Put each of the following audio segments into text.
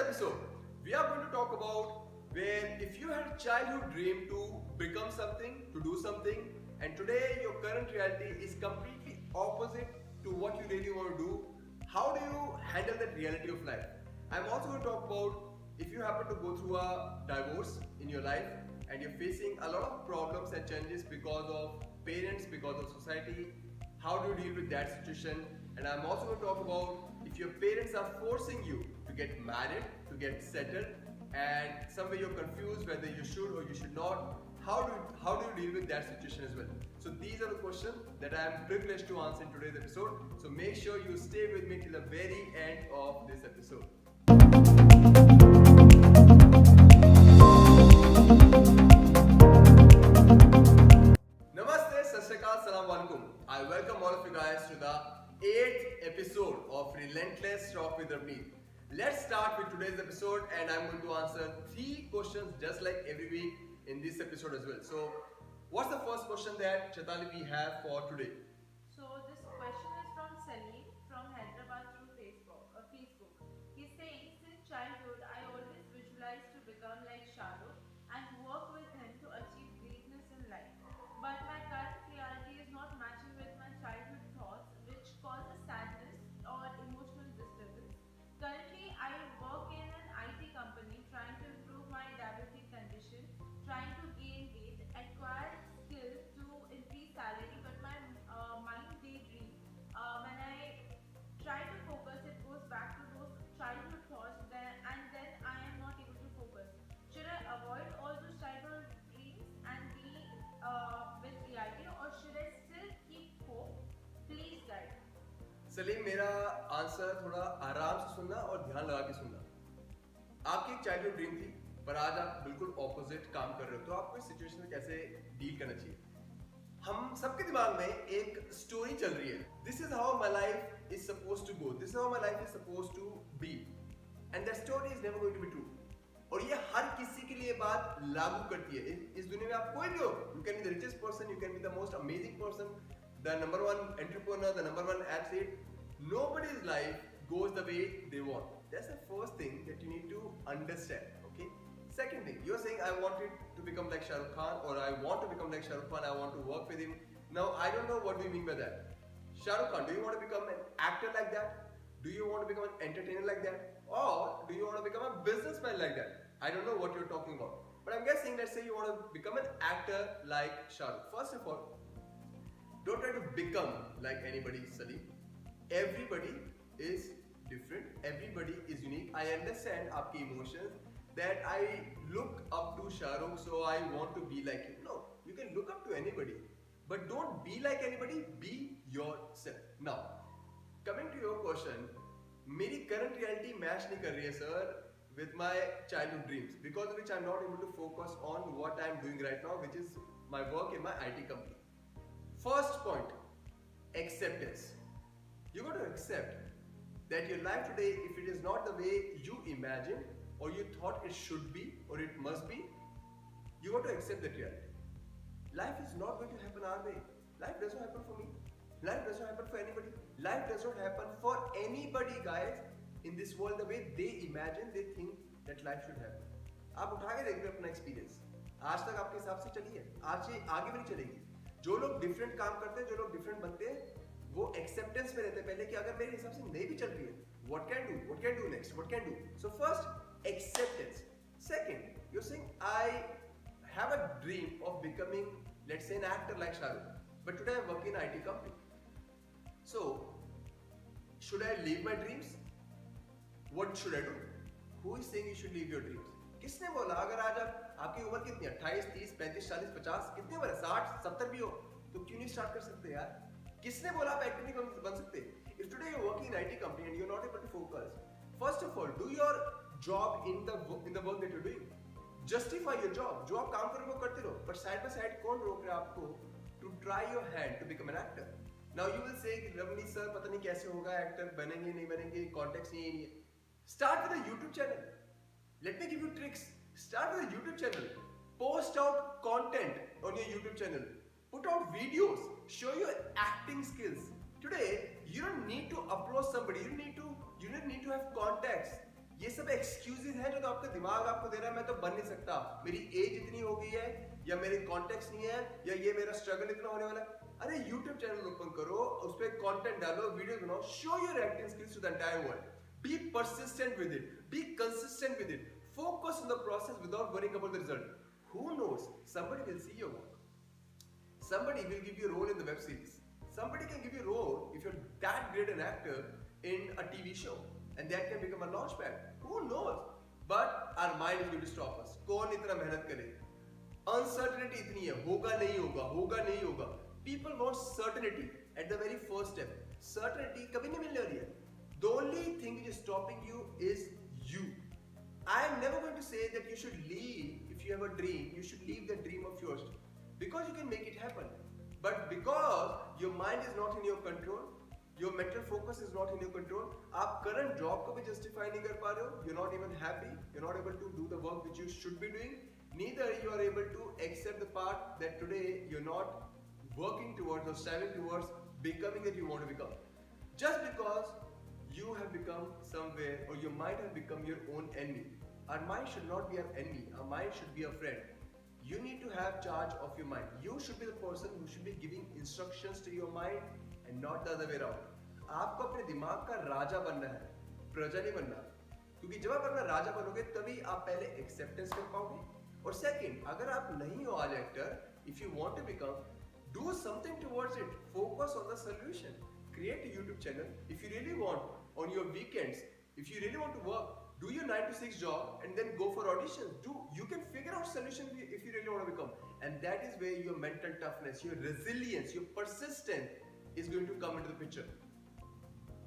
episode, we are going to talk about where if you had a childhood dream to become something, to do something, and today your current reality is completely opposite to what you really want to do, how do you handle that reality of life? I'm also going to talk about if you happen to go through a divorce in your life and you're facing a lot of problems and challenges because of parents, because of society, how do you deal with that situation? And I'm also going to talk about if your parents are forcing you to get married, to get settled, and somewhere you're confused whether you should or you should not, how do you deal with that situation as well? So these are the questions that I am privileged to answer in today's episode. So make sure you stay with me till the very end of this episode. Namaste, Sat Shri Akal, Assalamu Alaikum. I welcome all of you guys to the 8th episode of Relentless Talk with Ravneet. Let's start with today's episode, and I'm going to answer 3 questions just like every week in this episode as well. So, what's the first question that Chetali we have for today? So this question is from Salim from Hyderabad through Facebook. He's saying, since childhood, I always visualized to become like Shah Rukh and work with him to achieve greatness in life. But my current reality is not matching with my childhood thoughts, which causes sadness or emotional disturbance. Currently, I work in an IT company trying to improve my diabetic condition, trying to gain weight, acquire skills to increase salary, but my mind daydream. When I try to focus, it goes back to those childhood thoughts, and then I am not able to focus. Should I avoid all those childhood dreams and be with reality, or should I still keep hope? Please guide. Salim, मेरा answer थोड़ा आराम से सुनना और ध्यान लगा के सुनना। आपकी एक चाइल्डहुड ड्रीम थी, पर आज आप बिल्कुल ऑपोजिट काम कर रहे हो, तो आपको इस सिचुएशन में कैसे डील करना चाहिए? हम सबके दिमाग में एक स्टोरी चल रही है। This is how my life is suppose to go, this is how my life is suppose to be, and that story is never going to be true. और ये हर किसी के लिए बात लागू करती है। इस दुनिया में आप कोई भी हो, you can be the richest person, you can be the most amazing person, the number one entrepreneur, the number one athlete. Nobody's life goes the way they want. That's the first thing that you need to understand. Okay. Second thing, you're saying I wanted to become like Shah Rukh Khan, or I want to become like Shah Rukh Khan. I want to work with him. Now I don't know what do you mean by that. Shah Rukh Khan, do you want to become an actor like that? Do you want to become an entertainer like that? Or do you want to become a businessman like that? I don't know what you're talking about. But I'm guessing, let's say you want to become an actor like Shah Rukh. First of all, don't try to become like anybody, Salim. Everybody is different. Everybody is unique. I understand आपकी emotions that I look up to Shah Rukh, so I want to be like him. No, you can look up to anybody, but don't be like anybody. Be yourself. Now, coming to your question, मेरी current reality match नहीं कर रही है, sir, with my childhood dreams, because of which I'm not able to focus on what I'm doing right now, which is my work in my IT company. First point, acceptance. You got to accept that your life today, if it is not the way you imagined or you thought it should be or it must be, you got to accept that reality. Life is not going to happen our way. Life does not happen for me. Life does not happen for anybody. Life does not happen for anybody, guys, in this world the way they imagine, they think that life should happen. आप उठा के देखिए अपना experience, आज तक आपके हिसाब से चली है, आज से आगे भी नहीं चलेगी। जो लोग डिफरेंट काम करते हैं, जो लोग डिफरेंट बनते हैं, वो एक्सेप्टेंस में रहते हैं पहले कि अगर मेरे हिसाब से नहीं भी चल रही है, what can do next, what can do. So first, acceptance. Second, you are saying I have a dream of becoming, let's say, an actor like Shahrukh, but today I am working in IT company. So should I leave my dreams? What should I do? Who is saying you should leave your dreams? किसने बोला? अगर आज आपकी उम्र कितनी है, 28, 30, 35, 40, 50, कितनी उम्र है, 60, 70 भी हो, तो क्यों नहीं स्टार्ट कर सकते यार? किसने बोला आप एक्टर नहीं बन सकते? If today you're working in IT company and you're not able to focus, first of all, do your job in the work that you're doing. Justify your job. जो आप काम कर रहे हो वो करते रहो, but side by side कौन रोक रहा है आपको to try your hand to become an actor? Now you will say कि रवनीत सर पता नहीं कैसे होगा, एक्टर बनेंगे नहीं बनेंगे, कॉन्टेक्स्ट नहीं है। Start with a YouTube channel. Let me give you tricks. Start with a YouTube channel. Post out content on your YouTube channel. Put out videos. Show your acting skills. Today, you don't need to upload somebody. You don't need to have contacts. ये सब excuses है जो तो आपका दिमाग आपको दे रहा है मैं तो बन नहीं सकता, मेरी एज इतनी हो गई है, या मेरे कॉन्टेक्स्ट नहीं है, या ये मेरा स्ट्रगल इतना होने वाला है। अरे यूट्यूब चैनल ओपन करो, उस पर कंटेंट डालो, वीडियो बनाओ, show your acting skills to the entire world, be persistent with it, be consistent with it, focus on the process without worrying about the result. Who knows, somebody will see your work, somebody will give you a role in the web series, somebody can give you a role if you're that great an actor in a TV show, and that can become a launchpad. Who knows, but our mind is going to stop us. कौन इतना मेहनत करे, uncertainty इतनी है, होगा नहीं होगा, होगा नहीं होगा. People want certainty at the very first step. Certainty कभी नहीं मिलने वाली है. The only thing which is stopping you is you. I am never going to say that you should leave. If you have a dream, you should leave the dream of yours, because you can make it happen. But because your mind is not in your control, your mental focus is not in your control, आप current job को भी justify नहीं कर पा रहे हो, you're not even happy, you're not able to do the work which you should be doing, neither you are able to accept the part that today you're not working towards or striving towards becoming that you want to become. Just because you have become somewhere, or your mind has become your own enemy. Our mind should not be our enemy, our mind should be a friend. You need to have charge of your mind. You should be the person who should be giving instructions to your mind and not the other way around. आपको अपने दिमाग का राजा बनना है, प्रजा नहीं बनना. क्योंकि जब आप अपना राजा बनोगे तभी आप पहले एक्सेप्टेंस कर पाओगे, और सेकंड, अगर आप नहीं हो आज actor, if you want to become, do something towards it. Focus on the solution. Create a YouTube channel. If you really want, on your weekends, if you really want to work, do your 9 to 6 job and then go for auditions. You can figure out solution if you really want to become, and that is where your mental toughness, your resilience, your persistence is going to come into the picture.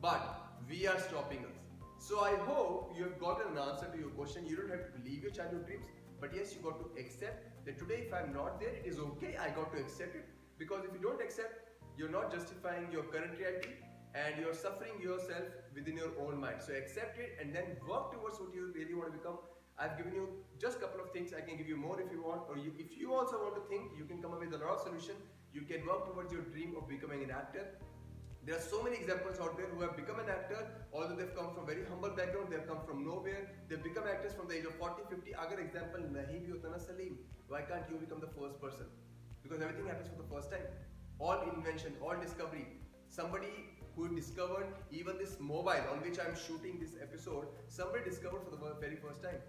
But we are stopping us. So I hope you have gotten an answer to your question. You don't have to leave your childhood dreams, but yes, you got to accept that today if I'm not there, it is okay. I got to accept it, because if you don't accept, you're not justifying your current reality, and you're suffering yourself within your own mind. So accept it and then work towards what you really want to become. I've given you just a couple of things. I can give you more if you want, or if you also want to think, you can come up with a lot of solutions. You can work towards your dream of becoming an actor. There are so many examples out there who have become an actor, although they've come from very humble background, they've come from nowhere, they've become actors from the age of 40, 50. अगर example नहीं भी होता ना Salim, why can't you become the first person? Because everything happens for the first time. All invention, all discovery. Somebody who discovered even this mobile on which I am shooting this episode, somebody discovered for the very first time.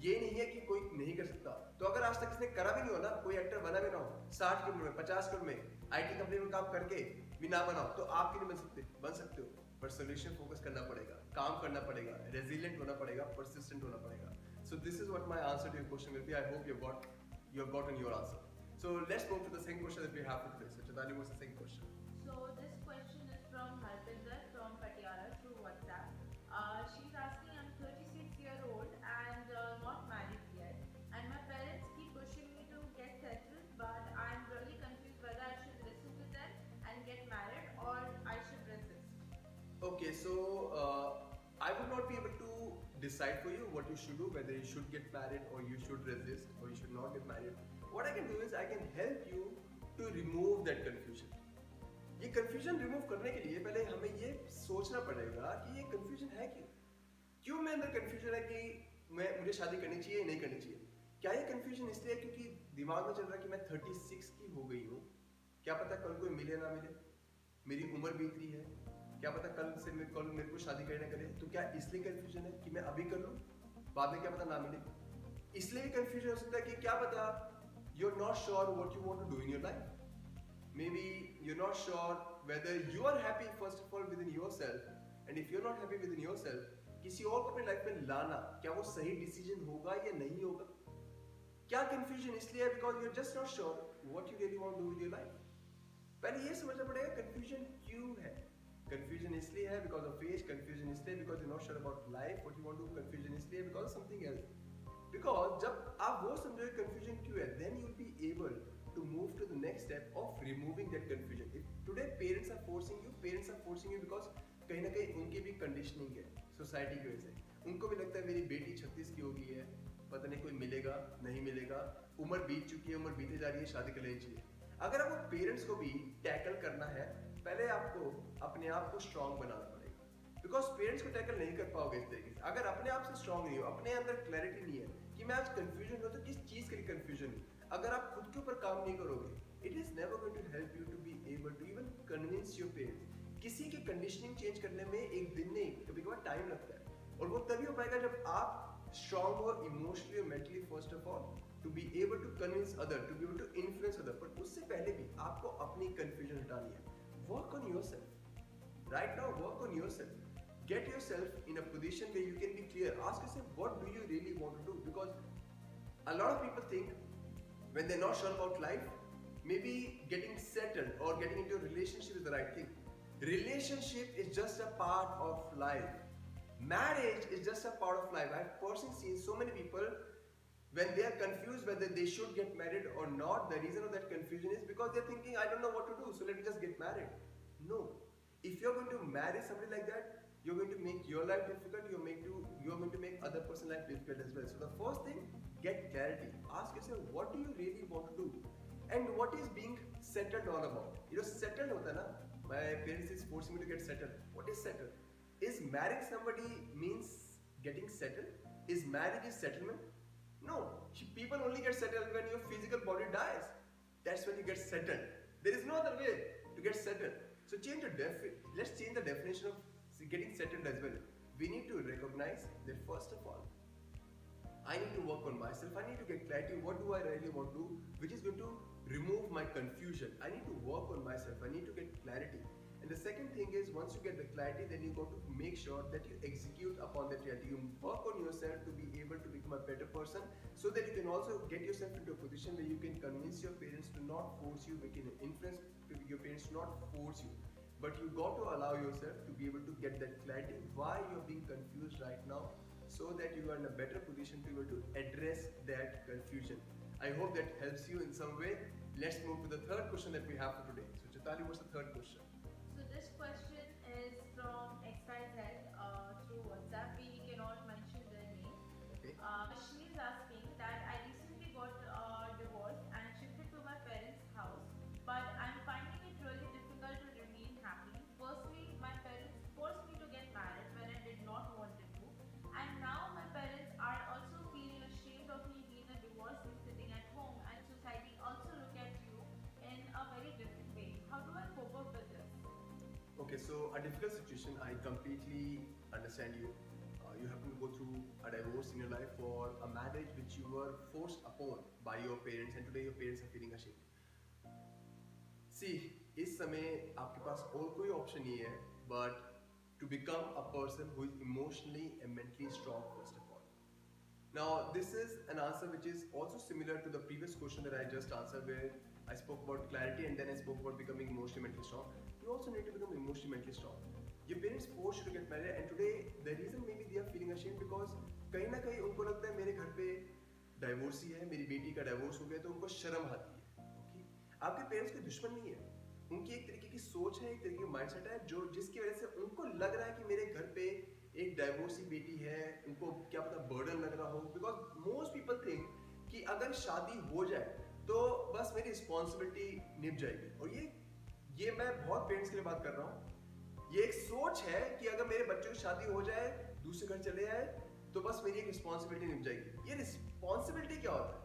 ये नहीं है कि कोई नहीं कर सकता. तो अगर आज तक किसने करा भी नहीं हो ना, कोई एक्टर बना भी ना हो, 60 की उम्र में, 50 की उम्र में, IT कंपनी में काम करके भी ना बनाओ, तो आप क्यों नहीं बन सकते हो. पर सोल्यूशन फोकस करना पड़ेगा, काम करना पड़ेगा, रेजिलिएंट होना पड़ेगा, परसिस्टेंट होना पड़ेगा. So this is what my answer to your question will be. I hope you have gotten your answer. So let's move to the second question that we have for today. So Chitali, what's the second question? So this question is from Harpinder from Patiala through WhatsApp. She's asking, I'm 36-year-old and not married yet, and my parents keep pushing me to get settled, but I'm really confused whether I should listen to them and get married or I should resist. Okay, so I would not be able to decide for you what you should do, whether you should get married or you should resist or you should not get married. What I can do is I can help you to remove that confusion. ये confusion remove करने के लिए पहले हमें ये सोचना पड़ेगा कि ये कंफ्यूजन है क्यों मेरे अंदर कंफ्यूजन है कि मुझे शादी करनी चाहिए नहीं करनी चाहिए. क्या ये कंफ्यूजन इसलिए क्योंकि दिमाग में चल रहा है कि मैं 36 की हो गई हूँ, क्या पता कल कोई मिले ना मिले, मेरी उम्र बीत रही है, क्या पता कल मेरे को शादी करे ना करे, तो क्या इसलिए कंफ्यूजन है कि मैं अभी कर लूँ, बाद में क्या पता ना मिले. इसलिए कंफ्यूजन हो सकता है कि क्या पता you're not sure what you want to do in your life. Maybe you're not sure whether you are happy first of all within yourself, and if you're not happy within yourself, किसी और को अपनी life में लाना क्या वो सही decision होगा या नहीं होगा. क्या कंफ्यूजन इसलिए है because you're just not sure what you really want to do with your life. पहले ये समझना पड़ेगा कंफ्यूजन क्यों है. कंफ्यूजन इसलिए है because of age, confusion इसलिए because you're not sure about life, what you want to do, confusion इसलिए because of something else. Because जब आप वो समझोगे confusion क्यों है, then you'll be able to move to the next step of removing that confusion. If today parents are forcing you because कहीं ना कहीं उनकी भी conditioning है society की वजह से. उनको भी लगता है मेरी बेटी 36 की हो गई है, पता नहीं कोई मिलेगा नहीं मिलेगा, उम्र बीत चुकी है, उम्र बीते जा रही है, शादी कर लेनी चाहिए. अगर आपको पेरेंट्स को भी टैकल करना है, पहले आपको अपने आप को स्ट्रॉन्ग बनाना पड़ेगा. बिकॉज पेरेंट्स को टैकल नहीं कर पाओगे इस तरीके से अगर अपने आप से स्ट्रांग नहीं हो, अपने अंदर क्लैरिटी नहीं है कि मैं आज कंफ्यूजन हूं तो किस चीज के लिए कंफ्यूजन है। अगर आप खुद के ऊपर काम नहीं करोगे, it is never going to help you to be able to even convince your parents. किसी की कंडीशनिंग चेंज करने में एक दिन नहीं, कभी कभार टाइम लगता है, और वो तभी हो पाएगा जब आप स्ट्रांग हो इमोशनली और mentally first of all to be able to convince other, to be able to influence other. पर उससे पहले भी आपको अपनी कंफ्यूजन हटानी है। Work on yourself right now, work on yourself, get yourself in a position where you can be clear. Ask yourself, what do you really want to do? Because a lot of people think when they're not sure about life, maybe getting settled or getting into a relationship is the right thing. Relationship is just a part of life. Marriage is just a part of life. I've personally seen so many people when they are confused whether they should get married or not. The reason of that confusion is because they're thinking, I don't know what to do, so let me just get married. No. If you're going to marry somebody like that, you're going to make your life difficult, you're going to make other person's life difficult as well. So the first thing, get clarity. Ask yourself, what do you really want to do? And what is being settled all about? You know, settled hota na, my parents is forcing me to get settled. What is settled? Is marrying somebody means getting settled? Is marriage is settlement? No. People only get settled when your physical body dies. That's when you get settled. There is no other way to get settled. So let's change the definition of getting settled as well. We need to recognize that first of all, I need to work on myself. I need to get clarity. What do I really want to do? Which is going to remove my confusion. I need to work on myself. I need to get clarity. And the second thing is, once you get the clarity, then you got to make sure that you execute upon that clarity. You work on yourself to be able to become a better person, so that you can also get yourself into a position where you can convince your parents to not force you, you can influence your parents to not force you. But you got to allow yourself to be able to get that clarity why you're being confused right now, so that you are in a better position to be able to address that confusion. I hope that helps you in some way. Let's move to the third question that we have for today. So Chitali, what's the third question? So this question is from XYZ through WhatsApp. We cannot mention their name. Okay. She is asking that I recently got divorced and shifted to my parents' house, but I'm finding it really difficult to remain happy. Firstly, my parents forced me to get married when I did not want it to, and now my parents are also feeling ashamed of me being a divorcee sitting at home, and society also look at you in a very different way. How do I cope up with this? Okay, so a difficult situation. I completely understand you. You have to go through a divorce in your life or a marriage which you were forced upon by your parents, and today your parents are feeling ashamed. See, इस समय आपके पास और कोई option नहीं है but to become a person who is emotionally and mentally strong first of all. Now, this is an answer which is also similar to the previous question that I just answered, where I spoke about clarity and then I spoke about becoming emotionally mentally strong. You also need to become emotionally mentally strong. Your parents forced you to get married, and today the reason maybe they are feeling ashamed because कहीं ना कहीं उनको लगता है मेरे घर पे divorce ही है, मेरी बेटी का डाइवोर्स हो गया, तो उनको शर्म आती है. ओके, आपके पेरेंट्स कोई दुश्मन नहीं है, उनकी एक तरीके की सोच है, एक तरीके की माइंडसेट है जो जिसकी वजह से उनको लग रहा है कि मेरे घर पे एक डाइवोर्सी बेटी है, उनको क्या पता बर्डन लग रहा हो. बिकॉज मोस्ट पीपल थिंक कि अगर शादी हो जाए तो बस मेरी रिस्पॉन्सिबिलिटी निभ जाएगी. और ये मैं बहुत पेरेंट्स के लिए बात कर रहा हूँ. ये एक सोच है कि अगर मेरे बच्चों की शादी हो जाए, दूसरे घर चले आए, तो बस मेरी एक रिस्पॉन्सिबिलिटी निभ जाएगी. ये रिस्पॉन्सिबिलिटी क्या होता है?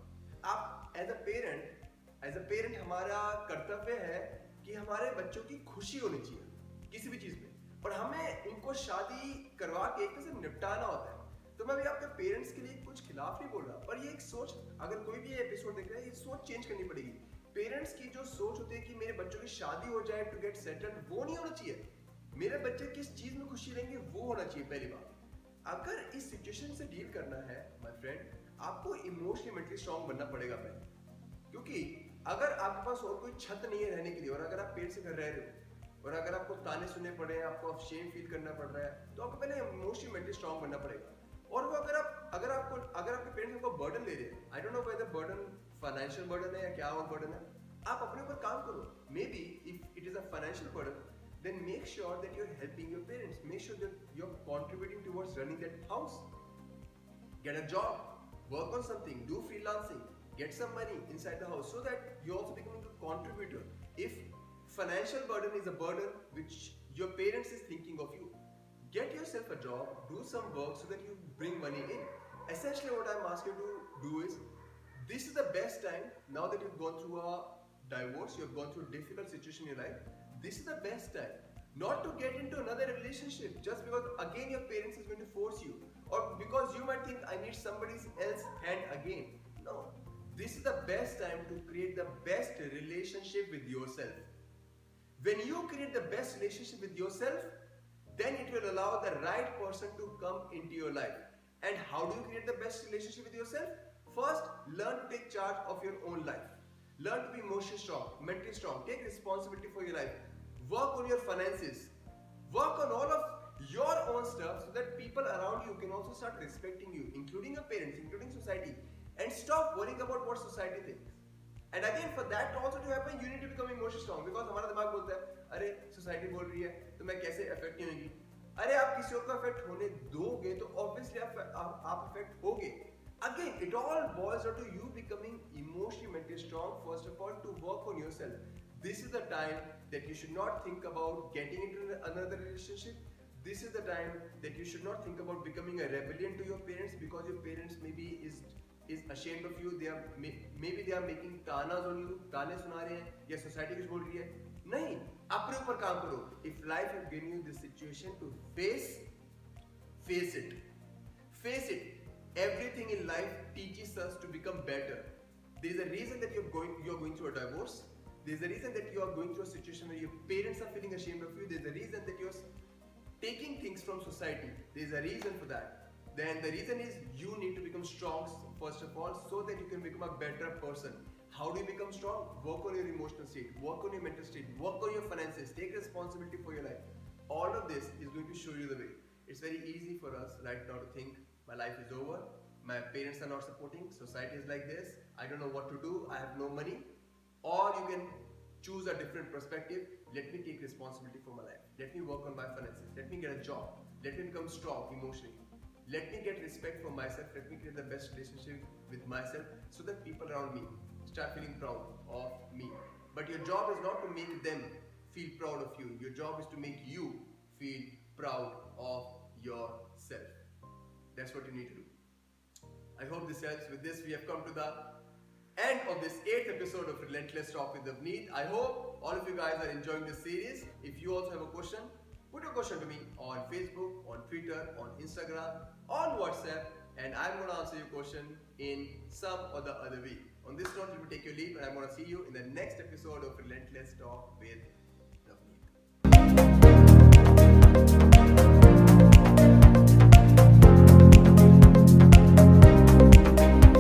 आप एज अ पेरेंट हमारा कर्तव्य है कि हमारे बच्चों की खुशी होनी चाहिए किसी भी चीज में, और हमें उनको शादी करवा के एक तरह से निपटाना होता है. तो मैं भी आपके पेरेंट्स के लिए कुछ खिलाफ नहीं बोल रहा, पर ये एक सोच, अगर कोई भी ये एपिसोड देख रहा है, ये सोच चेंज करनी पड़ेगी. पेरेंट्स की जो सोच होती है कि मेरे बच्चों की शादी हो जाए टू गेट सेटल्ड, वो नहीं होना चाहिए. मेरे बच्चे किस चीज में खुशी लेंगे वो होना चाहिए पहली बात. अगर इस सिचुएशन से डील करना है माय फ्रेंड, आपको इमोशनली मेंटली स्ट्रांग बनना पड़ेगा पहले. क्योंकि अगर आपके पास और कोई छत नहीं है रहने के लिए, और अगर आप पेट से घर रह रहे हो, और अगर आपको ताने सुनने पड़े हैं, आपको शेम फील करना पड़ रहा है, तो आपको पहले इमोशनली मेंटली स्ट्रांग बनना पड़ेगा. और वो अगर आपके पेरेंट्स आपको बर्डन ले रहे हैं, I don't know whether burden financial burden है या क्या और बर्डन है, आप अपने ऊपर काम करो. May be if it is a financial burden, then make sure that you're helping your parents. Make sure that you're contributing towards running that house. Get a job, work on something, do freelancing, get some money inside the house, so that you're also becoming a contributor. If financial burden is a burden which your parents is thinking of you, Get yourself a job, do some work so that you bring money in. Essentially, what I'm asking you to do is this is the best time now that you've gone through a divorce, you've gone through a difficult situation in your life. This is the best time not to get into another relationship just because again your parents is going to force you, or because you might think I need somebody else's hand again. No, this is the best time to create the best relationship with yourself. When you create the best relationship with yourself, then it will allow the right person to come into your life. And how do you create the best relationship with yourself? First, learn to take charge of your own life. Learn to be emotionally strong, mentally strong. Take responsibility for your life. Work on your finances. Work on all of your own stuff so that people around you can also start respecting you, including your parents, including society. And stop worrying about what society thinks. And again, for that also to happen, you need to become emotionally strong. Because हमारा दिमाग बोलता है, अरे society बोल रही है, तो मैं कैसे affect नहीं होगी? अरे आप किसी और को affect होने दोगे, तो obviously आप affect होगे. Again, it all boils down to you becoming emotionally, mentally strong. First of all, to work on yourself. This is the time that you should not think about getting into another relationship. This is the time that you should not think about becoming a rebellion to your parents because your parents maybe is ashamed of you. They are maybe they are making tanas on you, ताने सुना रहे हैं या society कुछ बोल रही है. नहीं, अपने ऊपर काम करो. If life has given you this situation to face it. Face it. Everything in life teaches us to become better. There is a reason that you're going through a divorce. There is a reason that you are going through a situation where your parents are feeling ashamed of you. There is a reason that you're taking things from society. There is a reason for that. Then the reason is you need to become strong first of all so that you can become a better person. How do you become strong? Work on your emotional state, work on your mental state, work on your finances, take responsibility for your life. All of this is going to show you the way. It's very easy for us right now to think my life is over, my parents are not supporting, society is like this, I don't know what to do, I have no money. Or you can choose a different perspective. Let me take responsibility for my life. Let me work on my finances. Let me get a job. Let me become strong emotionally. Let me get respect for myself. Let me create the best relationship with myself so that people around me start feeling proud of me. But your job is not to make them feel proud of you. Your job is to make you feel proud of yourself. That's what you need to do. I hope this helps. With this, we have come to the end of this 8th episode of Relentless Talk with Navneet. I hope all of you guys are enjoying this series. If you also have a question, put your question to me on Facebook, on Twitter, on Instagram, on WhatsApp, and I'm going to answer your question in some or the other way. On this note, we will take your leave, and I'm going to see you in the next episode of Relentless Talk with Navneet.